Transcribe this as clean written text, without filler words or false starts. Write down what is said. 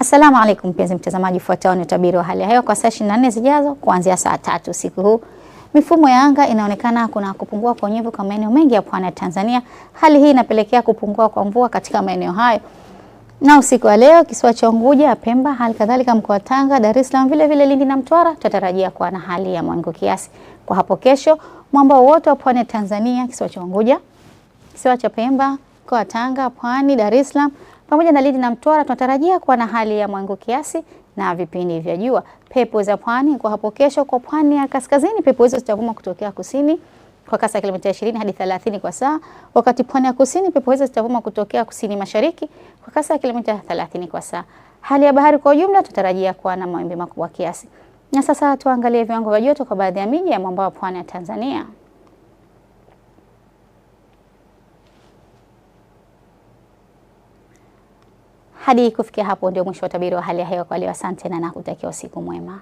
Asalamu alaykum mpenzi mtazamaji, fuatao ni utabiri wa hali ya hewa kwa saa 24 zijazo kuanzia saa 3 usiku huu. Mifumo ya anga inaonekana kuna kupungua kwa unyevu kwa maeneo mengi ya pwani ya Tanzania. Hali hii inapelekea kupungua kwa mvua katika maeneo hayo. Na usiku wa leo kisiwa cha Unguja, Pemba, hali kadhalika mkoa wa Tanga, Dar es Salaam, vile vile Lindi na Mtwara tutatarajia kuwa na hali ya mawingu kiasi. Kwa hapo kesho, mwambao wote wa pwani ya Tanzania, kisiwa cha Unguja, kisiwa cha Pemba, mkoa wa Tanga, Pwani, Dar es Salaam pamoja na Lindi na Mtwara tunatarajia kuwa na hali ya mawingu kiasi na vipindi vya jua. Pepo za pwani kwa hapo kesho, kwa pwani ya kaskazini pepo hizo zitavuma kutokea kusini kwa kasi ya kilomita 20 hadi 30 kwa saa, wakati pwani ya kusini pepo hizo zitavuma kutokea kusini mashariki kwa kasi ya kilomita 30 kwa saa. Hali ya bahari kwa ujumla tutarajia kuwa na mawimbi makubwa kiasi. Na sasa tuangalie viwango vya joto kwa baadhi ya miji ya mwambao wa pwani ya Tanzania. Hadi kufikia hapo ndio mwisho wa utabiri wa hali ya hewa kwa leo. Asante na nakutakia usiku mwema.